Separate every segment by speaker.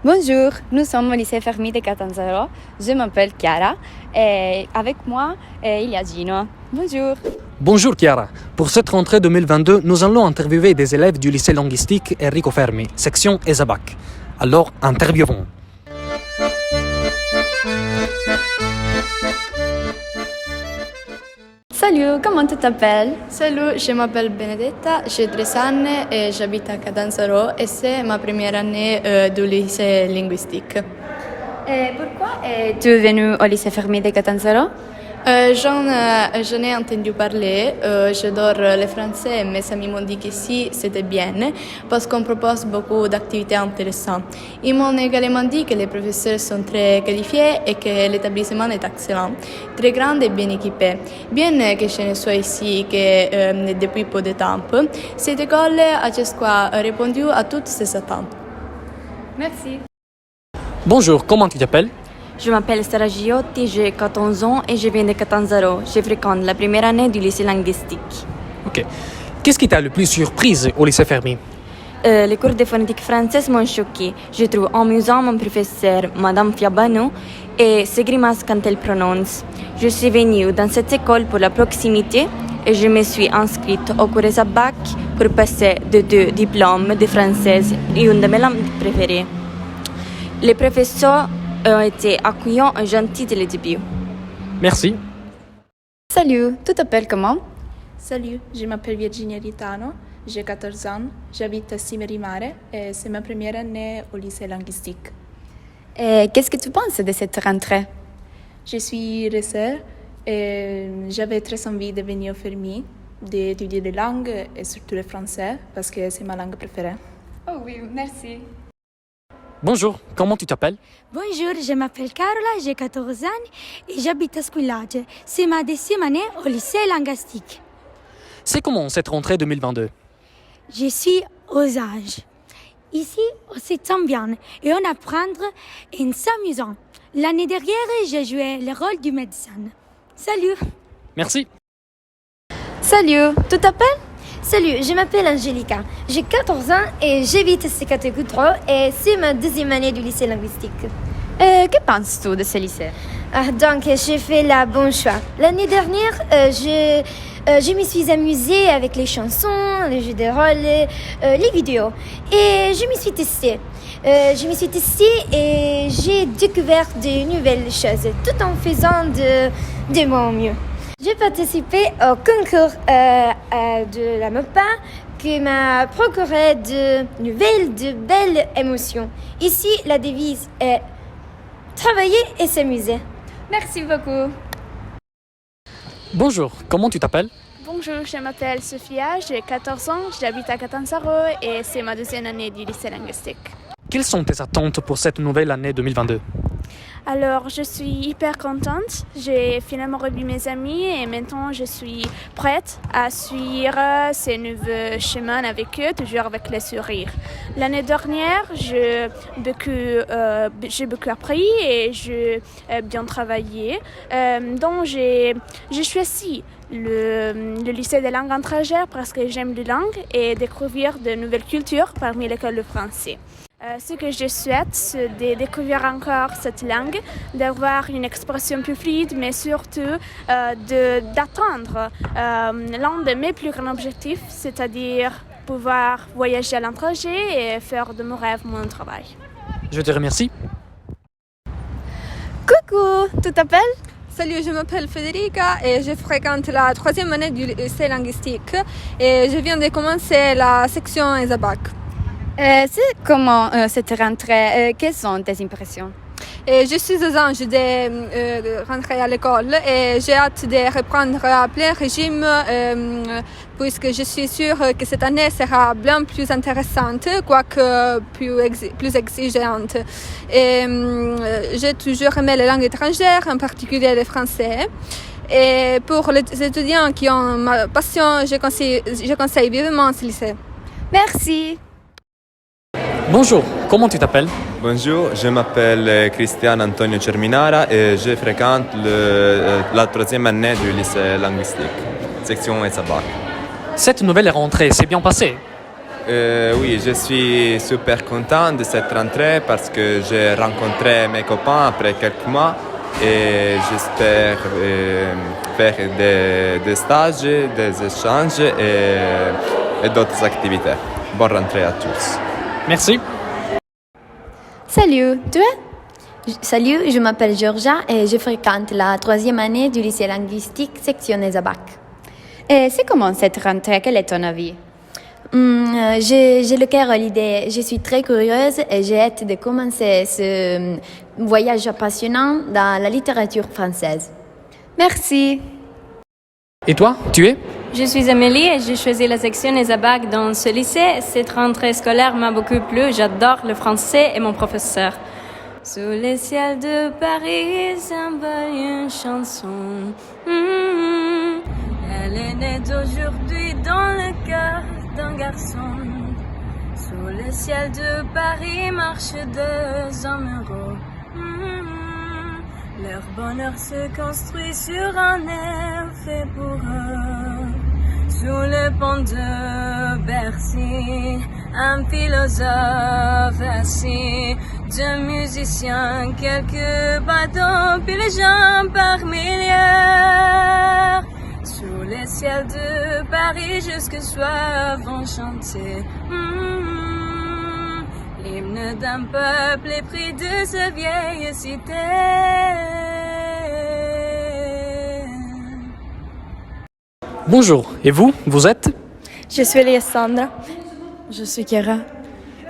Speaker 1: Bonjour, nous sommes au lycée Fermi de Catanzaro. Je m'appelle Chiara et avec moi, il y a Gino. Bonjour.
Speaker 2: Bonjour Chiara. Pour cette rentrée 2022, nous allons interviewer des élèves du lycée linguistique Enrico Fermi, section ESABAC. Alors, interviewons.
Speaker 1: Salut, comment tu t'appelles?
Speaker 3: Salut, je m'appelle Benedetta, j'ai 13 ans et j'habite à Catanzaro et c'est ma première année du lycée linguistique.
Speaker 1: Et pourquoi es-tu venu au lycée Fermi de Catanzaro?
Speaker 3: J'en ai entendu parler, j'adore le français et mes amis m'ont dit que si, c'était bien parce qu'on propose beaucoup d'activités intéressantes. Ils m'ont également dit que les professeurs sont très qualifiés et que l'établissement est excellent, très grand et bien équipé. Bien que je ne sois ici que depuis peu de temps, cette école a jusqu'à répondu à toutes ces attentes.
Speaker 1: Merci.
Speaker 2: Bonjour, comment tu t'appelles?
Speaker 4: Je m'appelle Sara Giotti, j'ai 14 ans et je viens de Catanzaro. Je fréquente la première année du lycée linguistique.
Speaker 2: Ok. Qu'est-ce qui t'a le plus surprise au lycée Fermi?
Speaker 4: Les cours de phonétique française m'ont choqué. Je trouve amusant mon professeur, Madame Fiabano, et ses grimaces quand elle prononce. Je suis venue dans cette école pour la proximité et je me suis inscrite au cours ESABAC pour passer de 2 diplômes de française et une de mes langues préférées. Les professeurs ont été accueillants et gentils dès le début.
Speaker 2: Merci.
Speaker 1: Salut, tu t'appelles comment?
Speaker 5: Salut, je m'appelle Virginia Ritano, j'ai 14 ans, j'habite à Simerimare et c'est ma première année au lycée linguistique.
Speaker 1: Et qu'est-ce que tu penses de cette rentrée?
Speaker 5: Je suis resseur et j'avais très envie de venir au Fermi, d'étudier les langues et surtout le français parce que c'est ma langue préférée.
Speaker 1: Oh oui, merci.
Speaker 2: Bonjour, comment tu t'appelles?
Speaker 6: Bonjour, je m'appelle Carola, j'ai 14 ans et j'habite à Squillace. C'est ma 10e année au lycée linguistique.
Speaker 2: C'est comment cette rentrée 2022?
Speaker 6: Je suis aux âges. Ici, on se sent bien et on apprend en s'amusant. L'année dernière, j'ai joué le rôle du médecin. Salut!
Speaker 2: Merci.
Speaker 1: Salut, tu t'appelles?
Speaker 7: Salut, je m'appelle Angelica, j'ai 14 ans et j'habite à Secatecutro et c'est ma 2e année du lycée linguistique.
Speaker 1: Que penses-tu de ce lycée?
Speaker 7: Donc, j'ai fait la bonne choix. L'année dernière, je me suis amusée avec les chansons, les jeux de rôle, les vidéos et je me suis testée. Et j'ai découvert de nouvelles choses tout en faisant de mon mieux. J'ai participé au concours de la MOPA qui m'a procuré de nouvelles, de belles émotions. Ici, la devise est travailler et s'amuser.
Speaker 1: Merci beaucoup.
Speaker 2: Bonjour, comment tu t'appelles?
Speaker 8: Bonjour, je m'appelle Sophia, j'ai 14 ans, j'habite à Catanzaro et c'est ma 2e année du lycée linguistique.
Speaker 2: Quelles sont tes attentes pour cette nouvelle année 2022?
Speaker 8: Alors, je suis hyper contente. J'ai finalement revu mes amis et maintenant je suis prête à suivre ces nouveaux chemins avec eux, toujours avec le sourire. L'année dernière, j'ai beaucoup appris et j'ai bien travaillé. Donc, j'ai choisi le lycée des langues étrangères parce que j'aime les langues et découvrir de nouvelles cultures parmi l'école de français. Ce que je souhaite, c'est de découvrir encore cette langue, d'avoir une expression plus fluide, mais surtout d'atteindre l'un de mes plus grands objectifs, c'est-à-dire pouvoir voyager à l'étranger et faire de mon rêve mon travail.
Speaker 2: Je te remercie.
Speaker 1: Coucou, tu t'appelles?
Speaker 9: Salut, je m'appelle Federica et je fréquente la 3e année du lycée linguistique et je viens de commencer la section ESABAC.
Speaker 1: C'est comment cette rentrée? Quelles sont tes impressions?
Speaker 9: Je suis aux anges de rentrer à l'école et j'ai hâte de reprendre à plein régime puisque je suis sûre que cette année sera bien plus intéressante, quoique plus exigeante. Et j'ai toujours aimé les langues étrangères, en particulier le français. Et pour les étudiants qui ont ma passion, je conseille vivement ce lycée.
Speaker 1: Merci.
Speaker 2: Bonjour, comment tu t'appelles?
Speaker 10: Bonjour, je m'appelle Cristian Antonio Cerminara et je fréquente la troisième année du lycée linguistique, section ESABAC.
Speaker 2: Cette nouvelle rentrée s'est bien passée?
Speaker 10: Oui, je suis super content de cette rentrée parce que j'ai rencontré mes copains après quelques mois et j'espère faire des stages, des échanges et d'autres activités. Bonne rentrée à tous.
Speaker 2: Merci.
Speaker 7: Salut, Salut, je m'appelle Georgia et je fréquente la troisième année du lycée linguistique section ESABAC.
Speaker 1: Et c'est comment cette rentrée? Quel est ton avis?
Speaker 7: J'ai le cœur à l'idée. Je suis très curieuse et j'ai hâte de commencer ce voyage passionnant dans la littérature française.
Speaker 1: Merci.
Speaker 2: Et toi, tu es?
Speaker 4: Je suis Amélie et j'ai choisi la section ESABAC dans ce lycée. Cette rentrée scolaire m'a beaucoup plu. J'adore le français et mon professeur. Sous les ciels de Paris s'envole une chanson. Elle est née aujourd'hui dans le cœur d'un garçon. Sous le ciel de Paris marchent deux hommes heureux. Leur bonheur se construit sur un air fait pour eux. Sous le pont de Bercy, un philosophe assis, deux musiciens, quelques badauds, puis les gens par milliers. Sous les ciels de Paris, jusque soir vont chanter l'hymne d'un peuple épris de sa vieille cité.
Speaker 2: Bonjour, et vous, vous êtes?
Speaker 3: Je suis Alessandra. Je suis Chiara.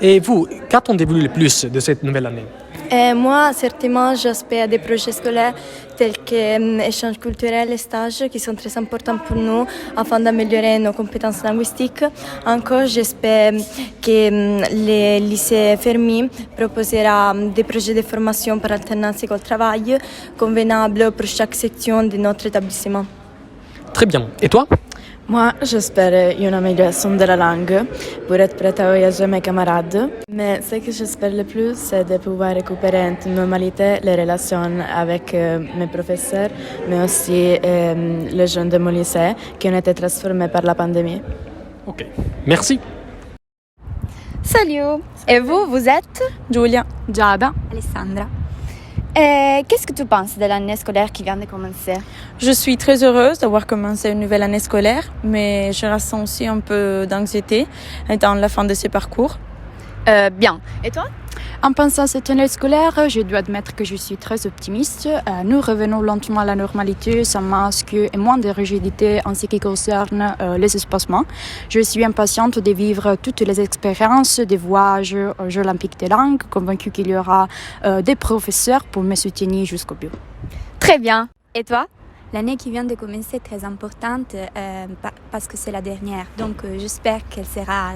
Speaker 2: Et vous, qu'attendez-vous le plus de cette nouvelle année?
Speaker 3: Et moi, certainement, j'espère des projets scolaires tels que échanges culturels et stages qui sont très importants pour nous afin d'améliorer nos compétences linguistiques. Encore, j'espère que le lycée Fermi proposera des projets de formation par alternance école-travail convenables pour chaque section de notre établissement.
Speaker 2: Très bien. Et toi?
Speaker 3: Moi, j'espère une amélioration de la langue pour être prête à voyager avec mes camarades. Mais ce que j'espère le plus, c'est de pouvoir récupérer en normalité les relations avec mes professeurs, mais aussi les jeunes de mon lycée qui ont été transformés par la pandémie.
Speaker 2: Ok. Merci.
Speaker 1: Salut. Et vous, vous êtes?
Speaker 3: Giulia.
Speaker 6: Giada.
Speaker 1: Alessandra. Et qu'est-ce que tu penses de l'année scolaire qui vient de commencer?
Speaker 3: Je suis très heureuse d'avoir commencé une nouvelle année scolaire, mais je ressens aussi un peu d'anxiété dans la fin de ce parcours.
Speaker 1: Bien. Et toi?
Speaker 6: En pensant à cette année scolaire, je dois admettre que je suis très optimiste. Nous revenons lentement à la normalité, sans masque et moins de rigidité en ce qui concerne les espacements. Je suis impatiente de vivre toutes les expériences des voyages aux Jeux olympiques des langues, convaincue qu'il y aura des professeurs pour me soutenir jusqu'au bout.
Speaker 1: Très bien. Et toi?
Speaker 4: L'année qui vient de commencer est très importante parce que c'est la dernière. Donc j'espère qu'elle sera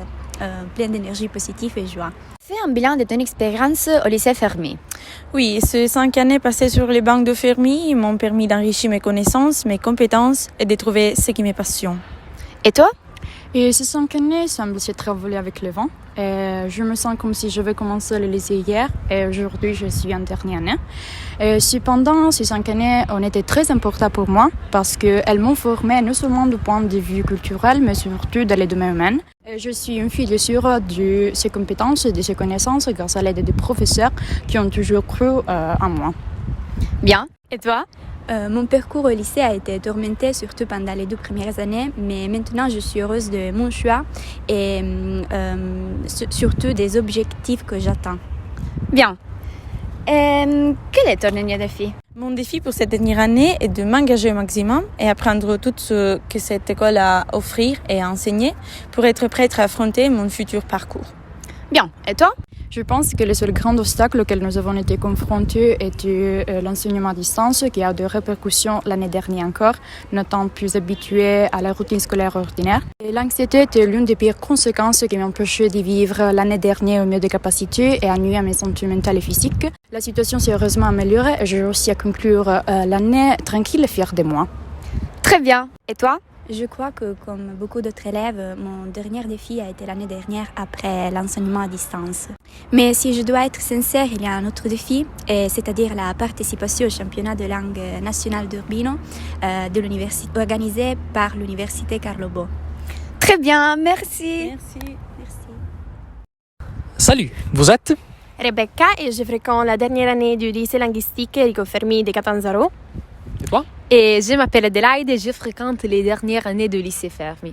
Speaker 4: pleine d'énergie positive et joie.
Speaker 1: Fais un bilan de ton expérience au lycée Fermi.
Speaker 3: Oui, ces 5 années passées sur les bancs de Fermi m'ont permis d'enrichir mes connaissances, mes compétences et de trouver ce qui me passionne.
Speaker 1: Et toi?
Speaker 6: Et ces 5 années semblent s'être envolées avec le vent. Et je me sens comme si je vais commencer le lycée hier et aujourd'hui je suis en dernière année. Et cependant, ces 5 années ont été très importantes pour moi parce qu'elles m'ont formée non seulement du point de vue culturel mais surtout dans les domaines humains. Et je suis une fille sûre de ses compétences et de ses connaissances grâce à l'aide des professeurs qui ont toujours cru en moi.
Speaker 1: Bien. Et toi?
Speaker 4: Mon parcours au lycée a été tourmenté surtout pendant les 2 premières années, mais maintenant je suis heureuse de mon choix et surtout des objectifs que j'atteins.
Speaker 1: Bien. Quel est ton dernier défi?
Speaker 3: Mon défi pour cette dernière année est de m'engager au maximum et apprendre tout ce que cette école a à offrir et à enseigner pour être prête à affronter mon futur parcours.
Speaker 1: Bien. Et toi?
Speaker 6: Je pense que le seul grand obstacle auquel nous avons été confrontés était l'enseignement à distance qui a des répercussions l'année dernière encore, n'étant plus habitué à la routine scolaire ordinaire. Et l'anxiété était l'une des pires conséquences qui m'empêchait de vivre l'année dernière au mieux de capacités et à nuire à mes santé mentale et physique. La situation s'est heureusement améliorée et j'ai réussi à conclure l'année tranquille et fière de moi.
Speaker 1: Très bien. Et toi?
Speaker 11: Je crois que, comme beaucoup d'autres élèves, mon dernier défi a été l'année dernière après l'enseignement à distance. Mais si je dois être sincère, il y a un autre défi, c'est-à-dire la participation au championnat de langue nationale d'Urbino organisé par l'Université Carlo Bo.
Speaker 1: Très bien, merci.
Speaker 11: Merci.
Speaker 2: Salut, vous êtes?
Speaker 8: Rebecca et je fréquente la dernière année du lycée linguistique Enrico Fermi de Catanzaro.
Speaker 2: Et toi?
Speaker 12: Et je m'appelle Adelaide et je fréquente les dernières années du lycée Fermi.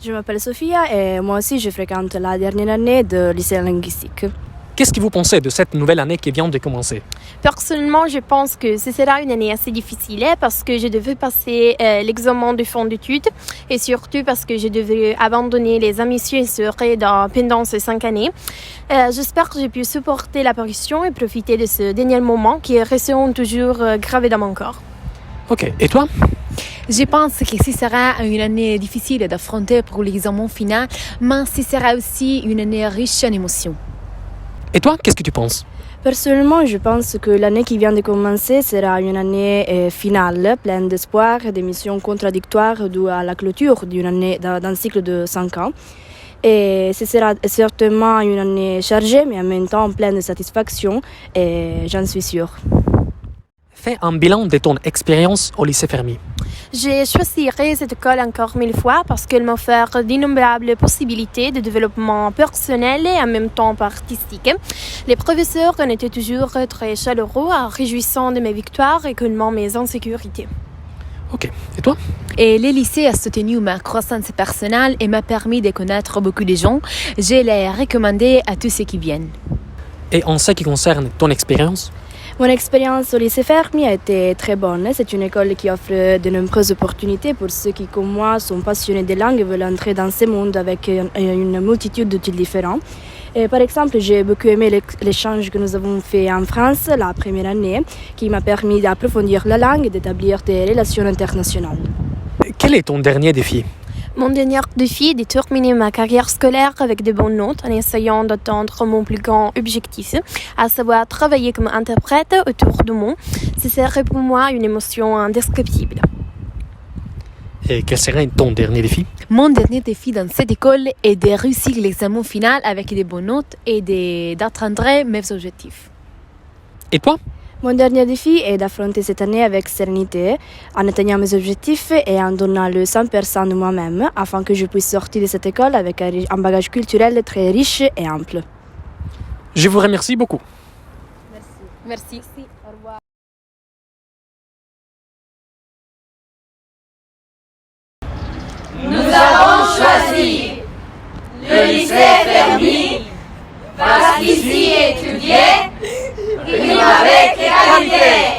Speaker 13: Je m'appelle Sofia et moi aussi je fréquente la dernière année de lycée linguistique.
Speaker 2: Qu'est-ce que vous pensez de cette nouvelle année qui vient de commencer?
Speaker 8: Personnellement, je pense que ce sera une année assez difficile parce que je devais passer l'examen de fin d'études et surtout parce que je devais abandonner les ambitieux pendant ces 5 années. J'espère que j'ai pu supporter la pression et profiter de ce dernier moment qui resteront toujours gravés dans mon corps.
Speaker 2: Ok, et toi?
Speaker 12: Je pense que ce sera une année difficile d'affronter pour l'examen final, mais ce sera aussi une année riche en émotions.
Speaker 2: Et toi, qu'est-ce que tu penses?
Speaker 13: Personnellement, je pense que l'année qui vient de commencer sera une année finale, pleine d'espoir, des missions contradictoires dues à la clôture d'un cycle de 5 ans. Et ce sera certainement une année chargée, mais en même temps pleine de satisfaction, et j'en suis sûre.
Speaker 2: Fais un bilan de ton expérience au lycée Fermi.
Speaker 8: J'ai choisi cette école encore 1000 fois parce qu'elle m'offre d'innombrables possibilités de développement personnel et en même temps artistique. Les professeurs en étaient toujours très chaleureux, réjouissant de mes victoires et également mes insécurités.
Speaker 2: Ok, et toi?
Speaker 12: Et le lycée a soutenu ma croissance personnelle et m'a permis de connaître beaucoup de gens. Je les recommandé à tous ceux qui viennent.
Speaker 2: Et en ce qui concerne ton expérience?
Speaker 13: Mon expérience au lycée Fermi a été très bonne. C'est une école qui offre de nombreuses opportunités pour ceux qui, comme moi, sont passionnés des langues et veulent entrer dans ce monde avec une multitude d'outils différents. Et par exemple, j'ai beaucoup aimé l'échange que nous avons fait en France la première année, qui m'a permis d'approfondir la langue et d'établir des relations internationales.
Speaker 2: Quel est ton dernier défi?
Speaker 8: Mon dernier défi est de terminer ma carrière scolaire avec de bonnes notes en essayant d'atteindre mon plus grand objectif, à savoir travailler comme interprète autour du monde. Ce serait pour moi une émotion indescriptible.
Speaker 2: Et quel serait ton dernier défi?
Speaker 12: Mon dernier défi dans cette école est de réussir l'examen final avec de bonnes notes et d'atteindre mes objectifs.
Speaker 2: Et toi?
Speaker 13: Mon dernier défi est d'affronter cette année avec sérénité, en atteignant mes objectifs et en donnant le 100% de moi-même, afin que je puisse sortir de cette école avec un bagage culturel très riche et ample.
Speaker 2: Je vous remercie beaucoup.
Speaker 12: Merci. Au revoir.
Speaker 14: Nous avons choisi le lycée Fermi parce qu'ici étudier rime avec égalité.